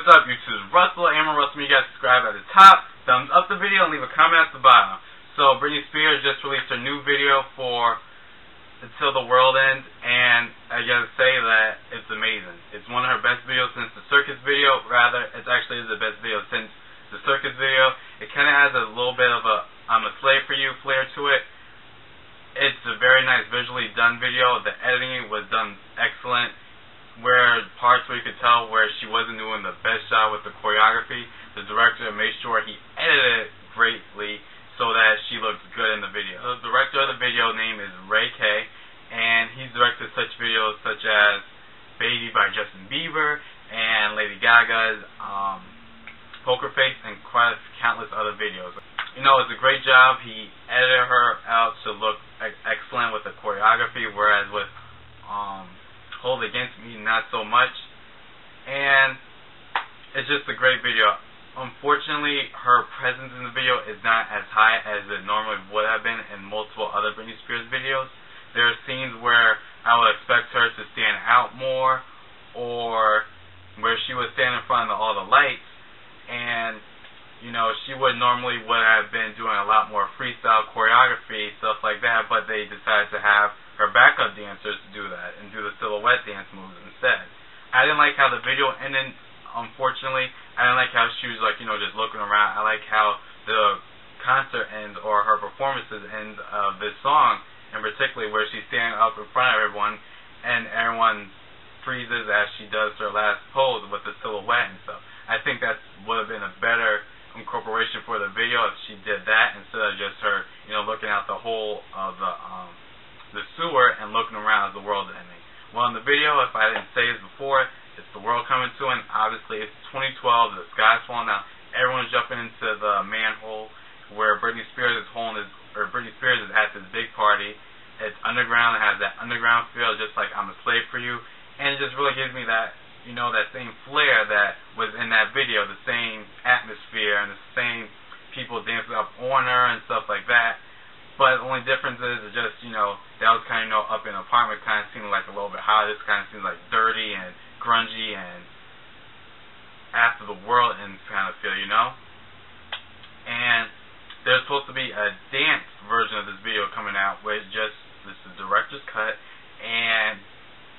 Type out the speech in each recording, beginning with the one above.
What's up, YouTube? Russell, Amber Russell. You guys subscribe at the top, thumbs up the video, and leave a comment at the bottom. So Britney Spears just released her new video for Til the World Ends, and I gotta say that it's amazing. It's one of her best videos since the circus video. Rather, it actually is the best video since the circus video. It kind of has a little bit of a "I'm a slave for you" flair to it. It's a very nice visually done video. The editing was done excellent. Where parts where you could tell where she wasn't doing the best job with the choreography, the director made sure he edited it greatly so that she looked good in the video. The director of the video name is Ray K, and he's directed such videos such as Baby by Justin Bieber and Lady Gaga's Poker Face and countless other videos. You know, it's a great job. He edited her out to look excellent with the choreography, whereas with Hold Against Me, not so much. And it's just a great video. Unfortunately, her presence in the video is not as high as it normally would have been in multiple other Britney Spears videos. There are scenes where I would expect her to stand out more, or where she would stand in front of all the lights, and you know, she would have been doing a lot more freestyle choreography, stuff like that, but they decided to have her backup dancers to do that and do the silhouette dance moves instead. I didn't like how the video ended, unfortunately. I didn't like how she was like, you know, just looking around. I like how the concert ends, or her performances end of this song, and particularly where she's standing up in front of everyone and everyone freezes as she does her last pose with the silhouette and stuff. I think that would have been a better incorporation for the video if she did that instead of just her, you know, looking out the whole of the sewer and looking around as the world ending. Well, in the video, if I didn't say this before, it's the world coming to an end. Obviously, it's 2012. The sky's falling down. Everyone's jumping into the manhole where Britney Spears is at this big party. It's underground. It has that underground feel, just like "I'm a Slave for You," and it just really gives me that, you know, that same flair that was in that video, the same atmosphere and the same people dancing up on her and stuff like that. But the only difference is just, you know, that was kind of, you know, up in an apartment, kind of seemed like a little bit hot. This kind of seems like dirty and grungy and after the world ends kind of feel, you know. And there's supposed to be a dance version of this video coming out, where it's just, this is the director's cut, and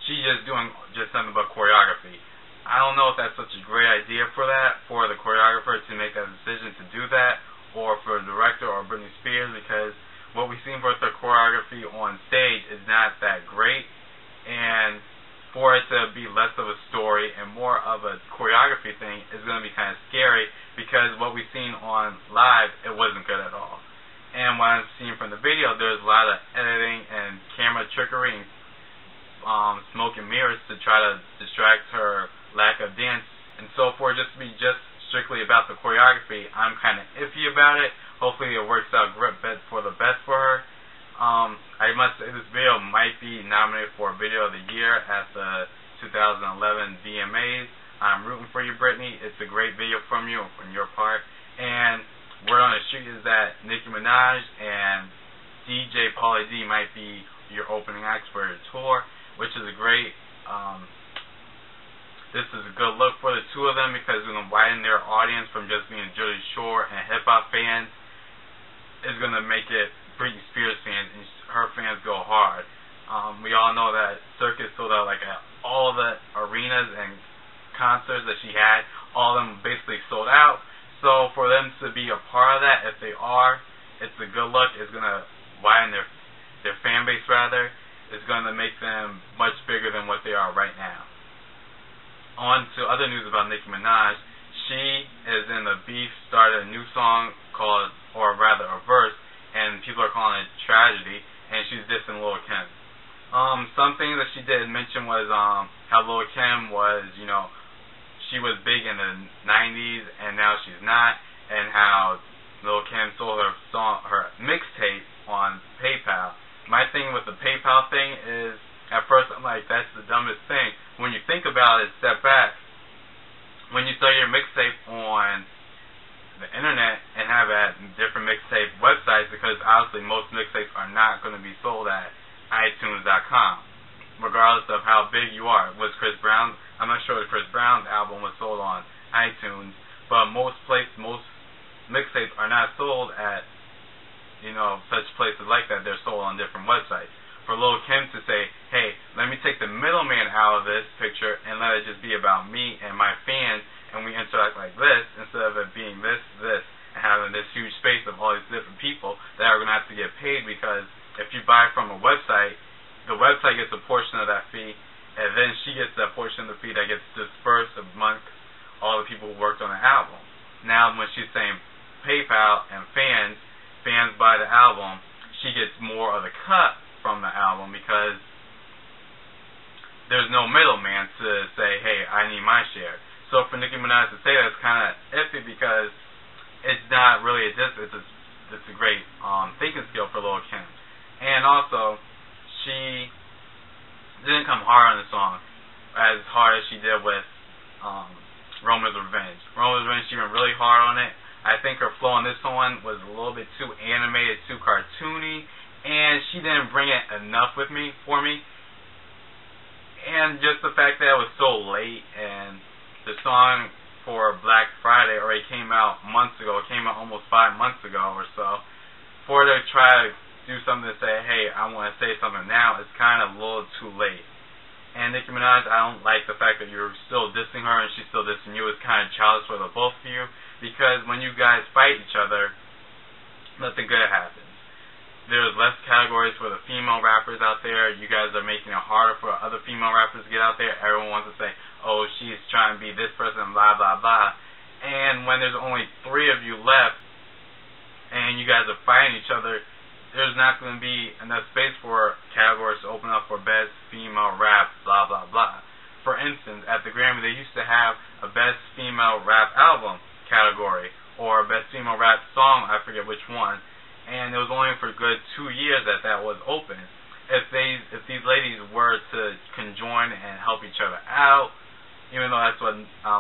she's just doing nothing but choreography. I don't know if that's such a great idea for the choreographer to make that decision to do that, or for the director or Britney Spears, because what we've seen with her choreography on stage is not that great, and for it to be less of a story and more of a choreography thing is going to be kind of scary, because what we've seen on live, it wasn't good at all. And what I've seen from the video, there's a lot of editing and camera trickery and smoke and mirrors to try to distract her lack of dance. And so for it just to be strictly about the choreography, I'm kind of iffy about it. Hopefully it works out for the best for her. I must say this video might be nominated for Video of the Year at the 2011 VMAs. I'm rooting for you, Britney. It's a great video from you, on your part. And word on the street is that Nicki Minaj and DJ Pauly D might be your opening acts for your tour, which is a great, this is a good look for the two of them, because it's going to widen their audience from just being Jersey Shore and hip-hop fans. It's going to make it Britney Spears fans, and her fans go hard. We all know that Circus sold out like all the arenas and concerts that she had, all of them basically sold out. So for them to be a part of that, if they are, it's a good look. It's going to widen their fan base, rather. It's going to make them much bigger than what they are right now. On to other news about Nicki Minaj. She is in the beef, started a new song called, or rather a verse, and people are calling it Tragedy, and she's dissing Lil Kim. Some things that she did mention was how Lil Kim was, you know, she was big in the 90s and now she's not, and how Lil Kim sold her mixtape on PayPal. My thing with the PayPal thing is, at first I'm like, that's the dumbest thing. When you think about it, step back. When you sell your mixtape on the internet and have at different mixtape websites, because obviously most mixtapes are not going to be sold at iTunes.com, regardless of how big you are. Was Chris Brown's I'm not sure if Chris Brown's album was sold on iTunes, but most mixtapes are not sold at, such places like that. They're sold on different websites. For Lil Kim to say, hey, let me take the middleman out of this picture and let it just be about me and my fans, and we interact like this instead of it being this, and having this huge space of all these different people that are going to have to get paid, because if you buy from a website, the website gets a portion of that fee, and then she gets that portion of the fee that gets dispersed amongst all the people who worked on the album. Now when she's saying PayPal and fans buy the album, she gets more of the cut from the album because there's no middleman to say, hey, I need my share. So for Nicki Minaj to say that, it's kind of iffy because it's not really it's a great thinking skill for Lil Kim. And also, she didn't come hard on the song as hard as she did with Roma's Revenge. Roma's Revenge, she went really hard on it. I think her flow on this one was a little bit too animated, too cartoony, and she didn't bring it enough for me. And just the fact that it was so late, and the song for Black Friday already came out months ago. It came out almost 5 months ago or so. For her to try to do something to say, hey, I want to say something now, it's kind of a little too late. And Nicki Minaj, I don't like the fact that you're still dissing her and she's still dissing you. It's kind of childish for the both of you, because when you guys fight each other, nothing good happens. There's less categories for the female rappers out there. You guys are making it harder for other female rappers to get out there. Everyone wants to say, oh, she's trying to be this person, blah, blah, blah. And when there's only 3 of you left and you guys are fighting each other, there's not going to be enough space for categories to open up for best female rap, blah, blah, blah. For instance, at the Grammy, they used to have a best female rap album category or best female rap song, I forget which one. And it was only for a good 2 years that was open. If these ladies were to conjoin and help each other out, even though that's what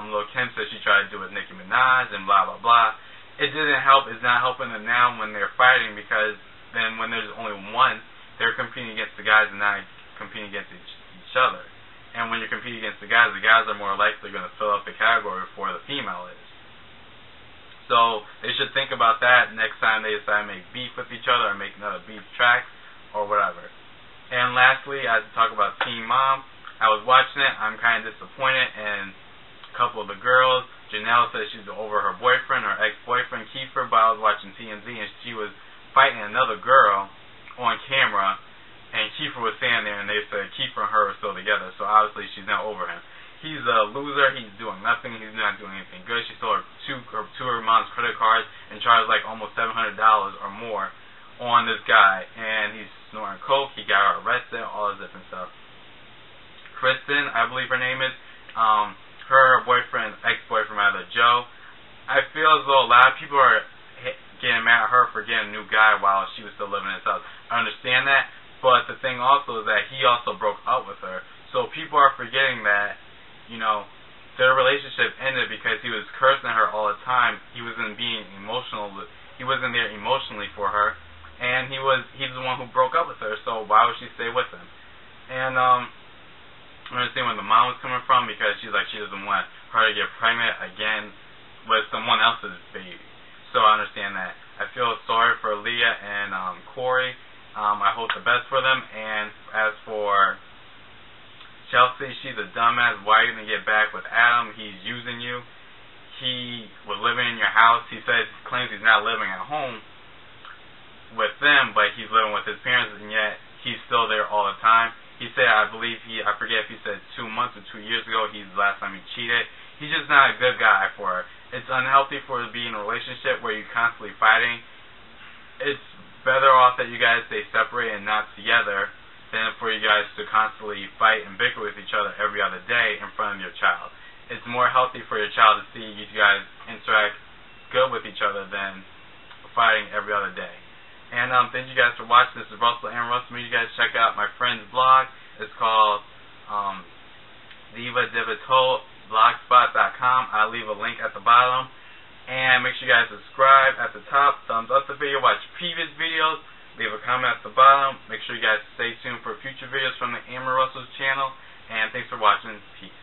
Lil Kim said she tried to do with Nicki Minaj and blah, blah, blah, it didn't help. It's not helping them now when they're fighting, because then when there's only one, they're competing against the guys and not competing against each other. And when you're competing against the guys are more likely going to fill up the category before the female is. So they should think about that next time they decide to make beef with each other or make another beef track or whatever. And lastly, I have to talk about Teen Mom. I was watching it. I'm kind of disappointed in a couple of the girls. Janelle says she's over her boyfriend, her ex-boyfriend, Kiefer, but I was watching TMZ and she was fighting another girl on camera, and Kiefer was standing there and they said Kiefer and her are still together, so obviously she's not over him. He's a loser. He's doing nothing. He's not doing anything good. She stole two of her mom's credit cards and charged like almost $700 or more on this guy. And he's snorting coke. He got her arrested. All this different stuff. Kristen, I believe her name is, her boyfriend, ex-boyfriend rather, Joe. I feel as though a lot of people are getting mad at her for getting a new guy while she was still living in his house. I understand that, but the thing also is that he also broke up with her. So people are forgetting that, their relationship ended because he was cursing at her all the time. He wasn't being emotional. He wasn't there emotionally for her, and he's the one who broke up with her. So why would she stay with him? And I understand where the mom was coming from, because she's like, she doesn't want her to get pregnant again with someone else's baby. So I understand that. I feel sorry for Leah and Corey. I hope the best for them. And as for Chelsea, she's a dumbass. Why are you going to get back with Adam? He's using you. He was living in your house. He claims he's not living at home with them, but he's living with his parents, and yet he's still there all the time. He said, I forget if he said 2 months or 2 years ago, the last time he cheated. He's just not a good guy for her. It's unhealthy for her to be in a relationship where you're constantly fighting. It's better off that you guys stay separated and not together than for you guys to constantly fight and bicker with each other every other day in front of your child. It's more healthy for your child to see you guys interact good with each other than fighting every other day. And thank you guys for watching. This is Russell and Russell. You guys check out my friend's blog. It's called blogspot.com. I'll leave a link at the bottom. And make sure you guys subscribe at the top. Thumbs up the video. Watch previous videos. Leave a comment at the bottom. Make sure you guys stay tuned for future videos from the Amber Russell's channel. And thanks for watching. Peace.